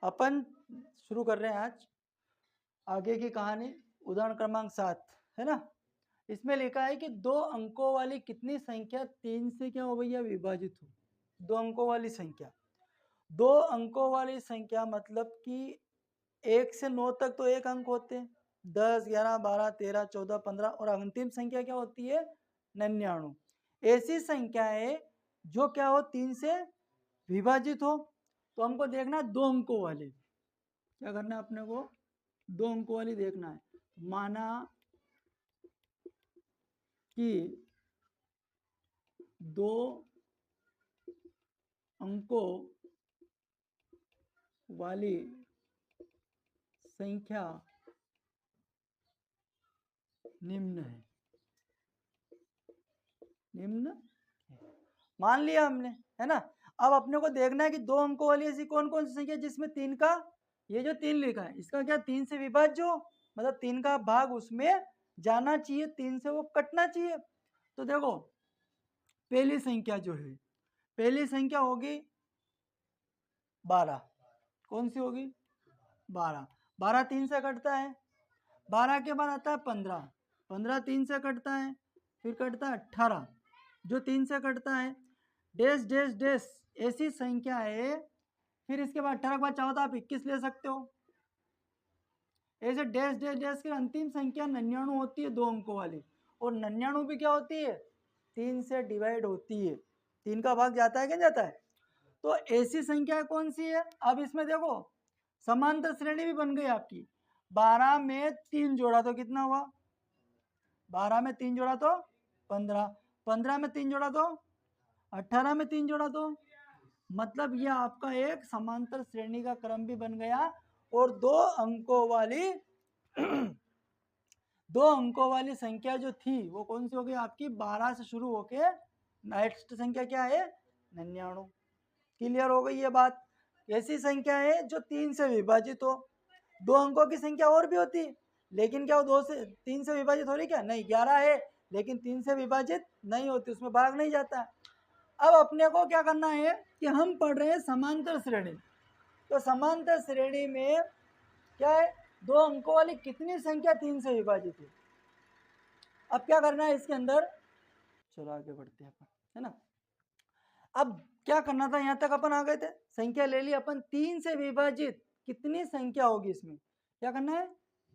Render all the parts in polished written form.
अपन शुरू कर रहे हैं आज आगे की कहानी। उदाहरण क्रमांक 7 है ना। इसमें लिखा है कि 2 अंकों वाली कितनी संख्या 3 से क्या हो भैया विभाजित हो। 2 अंकों वाली संख्या, 2 अंकों वाली संख्या मतलब कि 1 से 9 तक तो एक अंक होते हैं, 10, 11, 12, 13, 14, 15 और अंतिम संख्या क्या होती है 99। ऐसी संख्या है जो क्या हो 3 से विभाजित हो। तो हमको देखना है 2 अंकों वाले, क्या करना है अपने को 2 अंकों वाली देखना है। माना कि 2 अंकों वाली संख्या निम्न है, निम्न मान लिया हमने, है ना। अब अपने को देखना है कि 2 अंकों वाली ऐसी कौन कौन सी संख्या जिसमें 3 का, ये जो 3 लिखा है इसका क्या 3 से विभाज्य हो, मतलब 3 का भाग उसमें जाना चाहिए, 3 से वो कटना चाहिए। तो देखो पहली संख्या जो है, पहली संख्या होगी 12। कौन सी होगी 12। 12 3 से कटता है, 12 के बाद आता है 15, 15 3 से कटता है, फिर कटता है 18 जो 3 से कटता है, डैश डैश डैश ऐसी संख्या है। फिर इसके बाद 18 के बाद चाहो तो आप 21 ले सकते हो। ऐसे डैश डैश डैश की अंतिम संख्या 99 होती है 2 अंकों वाली। और 99 भी क्या होती है 3 से डिवाइड होती है, 3 का भाग जाता है क्या जाता है। तो ऐसी संख्या कौन सी है। अब इसमें देखो समांतर श्रेणी भी बन गई आपकी। 12 में 3 जोड़ा तो कितना हुआ, 12 में 3 जोड़ा तो 15, 15 में 3 जोड़ा तो 18 में 3 जोड़ा तो, मतलब यह आपका एक समांतर श्रेणी का क्रम भी बन गया। और 2 अंकों वाली 2 अंकों वाली संख्या जो थी वो कौन सी हो गई आपकी 12 से शुरू होके नेक्स्ट संख्या क्या है 99। क्लियर हो गई ये बात। ऐसी संख्या है जो 3 से विभाजित हो। 2 अंकों की संख्या और भी होती है, लेकिन क्या वो 2 से 3 से विभाजित हो रही क्या नहीं, 11 है लेकिन 3 से विभाजित नहीं होती, उसमें भाग नहीं जाता। अब अपने को क्या करना है कि हम पढ़ रहे हैं समांतर श्रेणी। तो समांतर श्रेणी में क्या है 2 अंकों वाली कितनी संख्या 3 से विभाजित है। अब क्या करना है इसके अंदर, चलो आगे बढ़ते हैं अपन, है ना। अब क्या करना था, यहाँ तक अपन आ गए थे, संख्या ले ली अपन 3 से विभाजित कितनी संख्या होगी इसमें, क्या करना है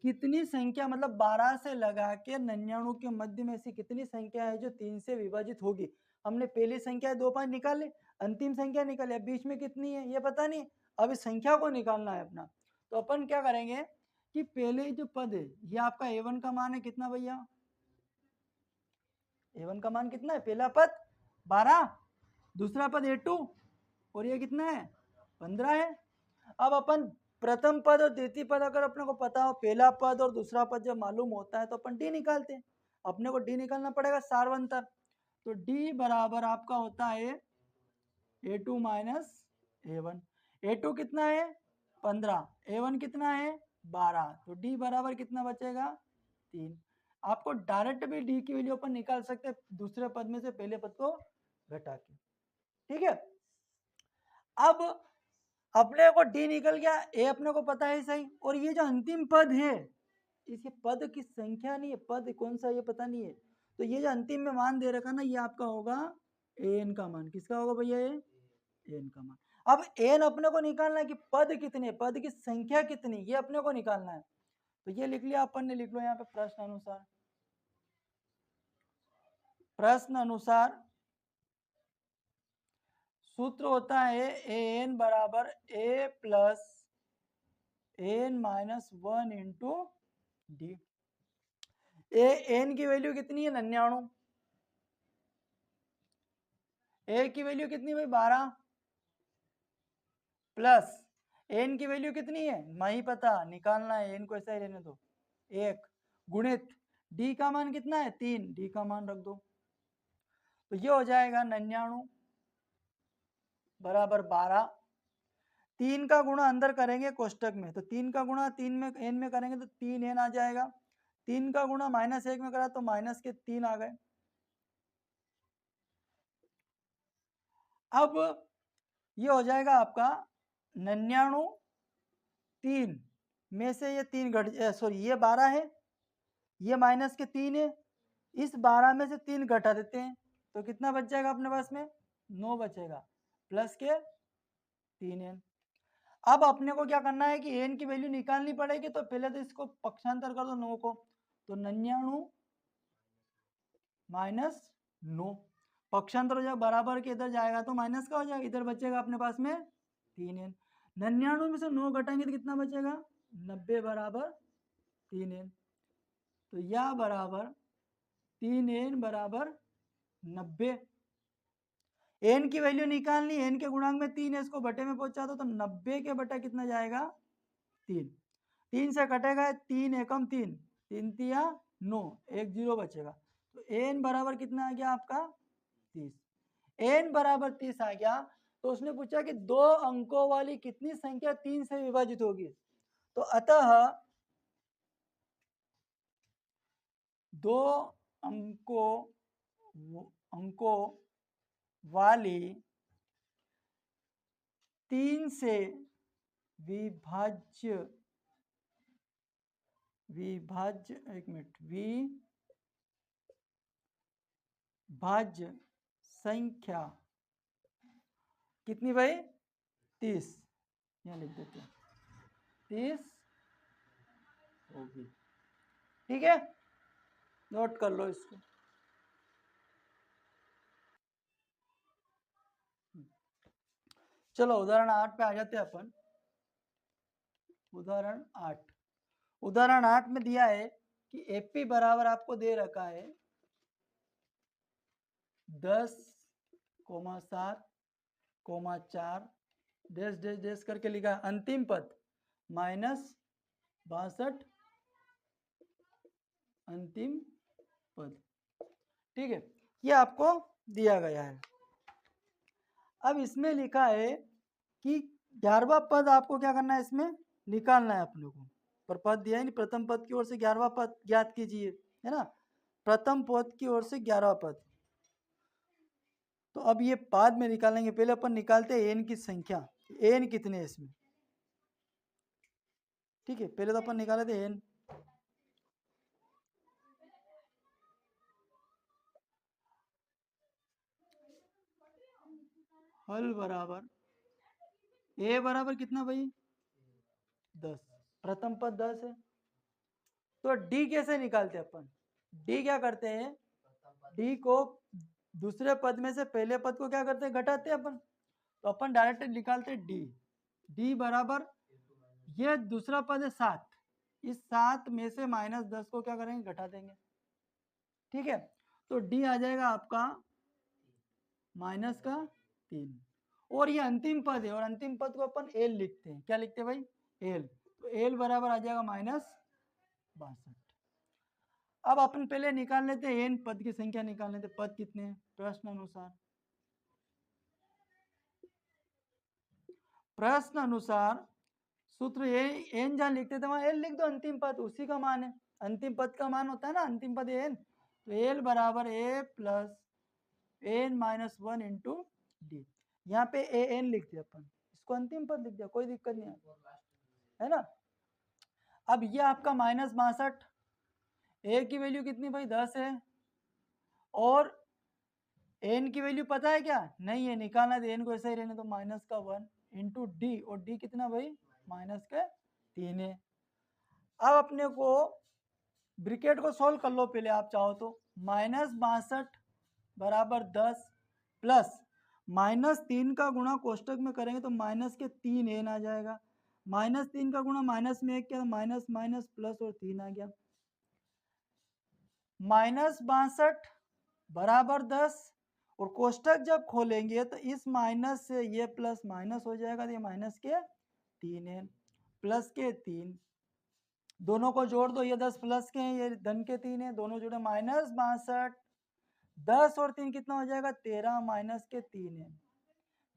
कितनी संख्या, मतलब 12 से लगा के 99 के मध्य में ऐसी कितनी संख्या है जो 3 से विभाजित होगी। हमने पहली संख्या 2 5 निकाले, अंतिम संख्या निकाले, अब बीच में कितनी है ये पता नहीं, अब इस संख्या को निकालना है अपना। तो अपन क्या करेंगे कि पहले जो पद है ये आपका a1 का मान है कितना भैया, a1 का मान कितना है, पहला पद 12, दूसरा पद a2 और ये कितना है 15 है। अब अपन प्रथम पद और द्वितीय पद अगर अपने को पता हो, पहला पद और दूसरा पद जब मालूम होता है तो अपन डी निकालते हैं। अपने को डी निकालना पड़ेगा सार्वंतर। तो डी बराबर आपका होता है a2 माइनस a1। a2 कितना है 15, a1 कितना है 12, तो डी बराबर कितना बचेगा 3। आपको डायरेक्ट भी डी की वैल्यू अपन निकाल सकते हैं दूसरे पद में से पहले पद को घटा के, ठीक है। अब अपने को डी निकल गया, ए अपने को पता है सही, और ये जो अंतिम पद है इसके पद की संख्या नहीं है, पद कौन सा ये पता नहीं है। तो ये जो अंतिम में मान दे रखा ना ये आपका होगा एन का मान, किसका होगा भैया ये एन का मान। अब एन अपने को निकालना है कि पद कितने, पद की संख्या कितनी ये अपने को निकालना है। तो ये लिख लिया अपन ने, लिख लो यहाँ पे प्रश्न अनुसार, प्रश्न अनुसार सूत्र होता है एन बराबर A plus N minus 1 into D. N की वैल्यू कितनी है 99, ए की वैल्यू कितनी भाई 12, प्लस एन की वैल्यू कितनी है नहीं पता, निकालना है, एन को ऐसा ही रहने दो 1, गुणित डी का मान कितना है 3, डी का मान रख दो। तो ये हो जाएगा 99 बराबर 12, 3 का गुणा अंदर करेंगे कोष्टक में, तो 3 का गुणा 3 में एन में करेंगे तो 3 एन आ जाएगा, 3 का गुणा -1 में करा तो माइनस के 3 आ गए। अब ये हो जाएगा आपका 99 3 में से ये 3 घट सॉरी ये 12 है, ये माइनस के 3 है, इस 12 में से 3 घटा देते हैं तो कितना बच जाएगा अपने पास में 9 बचेगा प्लस के 3n। अब अपने को क्या करना है कि n की वैल्यू निकालनी पड़ेगी, तो पहले तो इसको पक्षांतर कर दो 9 को, तो 99 माइनस 9 पक्षांतर हो जाएगा बराबर के इधर जाएगा तो माइनस का हो जाएगा, इधर बचेगा अपने पास में 3n। 99 में से 9 घटाएंगे तो कितना बचेगा 90 बराबर 3n, तो यह बराबर 3n बराबर 90। n की वैल्यू निकालनी, n के गुणांक में 3 है, इसको बटे में पहुंचा दो तो 90 के बटा कितना जाएगा 3, 3 से कटेगा 3 एकम 3, 3 तिया 9, 1 0 बचेगा, तो n बराबर कितना आ गया आपका 30। n बराबर 30 आ गया तो उसने पूछा कि 2 अंकों वाली कितनी संख्या 3 से विभाजित होगी, तो अतः 2 अंकों वाली 3 से विभाज्य विभाज्य संख्या कितनी भाई 30, यहाँ लिख देते हैं 30 होगी। ठीक है, नोट कर लो इसको। चलो उदाहरण 8 पे आ जाते हैं अपन। उदाहरण 8 में दिया है कि एपी बराबर आपको दे रखा है 10,7,4 डैश डैश डैश करके लिखा है, अंतिम पद -62 अंतिम पद। ठीक है, ये आपको दिया गया है। अब इसमें लिखा है कि 11वां पद आपको क्या करना है, इसमें निकालना है अपने को, पर पद दिया है नहीं, प्रथम पद की ओर से 11वां पद ज्ञात कीजिए, है ना, प्रथम पद की ओर से 11वां पद। तो अब ये बाद में निकालेंगे, पहले अपन निकालते हैं n की संख्या, n कितने है इसमें। ठीक है, पहले तो अपन निकाले थे n, हल बराबर a बराबर कितना भाई 10, प्रथम पद 10 है, तो d कैसे निकालते हैं अपन, d क्या करते हैं, d को दूसरे पद में से पहले पद को क्या करते हैं घटाते हैं अपन, तो अपन डायरेक्ट निकालते हैं d बराबर ये दूसरा पद है 7, इस 7 में से -10 को क्या करेंगे घटा देंगे। ठीक है, तो d आ जाएगा आपका -3, और ये अंतिम पद है, और अंतिम पद को अपन l लिखते हैं, क्या लिखते हैं भाई l, तो l बराबर आ जाएगा -62। अब अपन पहले निकाल लेते हैं n पद की संख्या निकाल लेते हैं, पद कितने हैं प्रश्न अनुसार सूत्र ये n जहाँ लिखते थे वहां l लिख दो, अंतिम पद उसी का मान है, अंतिम पद का मान होता है ना अंतिम पद n, तो l बराबर a plus n minus 1 into D, यहाँ पे a n लिख दिया अपन, इसको अंतिम पद लिख दिया, कोई दिक्कत नहीं है ना। अब ये आपका -62, a की वैल्यू कितनी भाई 10 है, और n की वैल्यू पता है क्या नहीं है, निकालना है n को ऐसा ही रहने तो -1 इंटू डी, और डी कितना भाई -3 है। अब अपने को ब्रिकेट को सोल्व कर लो पहले आप चाहो तो, -62 बराबर 10 प्लस -3 का गुणा कोष्टक में करेंगे तो -3n आ जाएगा, -3 का गुणा माइनस में 1 किया तो माइनस माइनस प्लस और 3 आ गया, -62 बराबर 10, और कोष्टक जब खोलेंगे तो इस माइनस से ये प्लस माइनस हो जाएगा, तो ये माइनस के 3n प्लस के 3, दोनों को जोड़ दो, ये 10 प्लस के हैं, ये धन के 3 है, दोनों जोड़े -62, 10 और 3 कितना हो जाएगा 13 माइनस के 3n,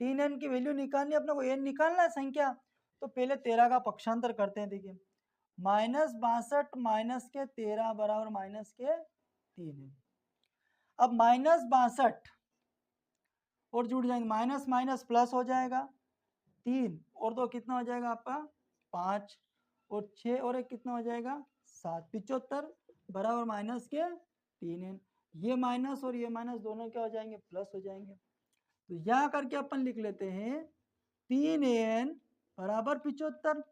3n की वैल्यू निकालनी है अपने को, n निकालना है संख्या, तो पहले 13 का पक्षांतर करते हैं। देखिए -62 माइनस के 13 बराबर माइनस के 3n, अब -62 और जुड़ जाएंगे, माइनस माइनस प्लस हो जाएगा 3 और 2 कितना हो जाएगा आपका 5 और 6 और 1 कितना हो जाएगा 7, 75 बराबर माइनस के 3n। ये माइनस और ये माइनस दोनों क्या हो जाएंगे प्लस हो जाएंगे। तो यहाँ करके अपन लिख लेते हैं 3n बराबर 75।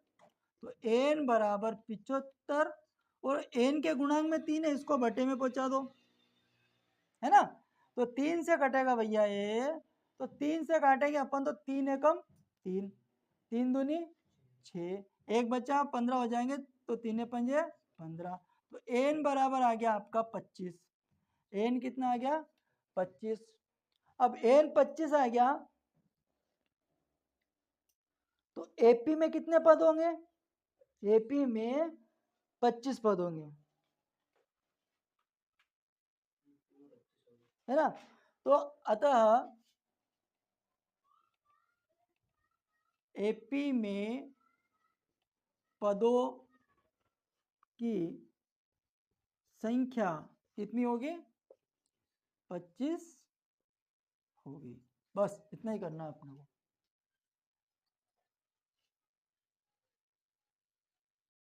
तो n बराबर 75 और n के गुणांक में 3 है, इसको बटे में पहुंचा दो, है ना। तो 3 से कटेगा भैया ये, तो 3 से काटेंगे अपन तो 3 एकम 3, 3 दूनी 6, एक बचा 15 हो जाएंगे, तो 3 पंजे 15। तो n बराबर आ गया आपका 25। n कितना आ गया 25। अब n 25 आ गया तो एपी में कितने पद होंगे, एपी में 25 पद होंगे, है ना। तो अतः एपी में पदों की संख्या कितनी होगी 25 होगी। बस इतना ही करना है अपने को।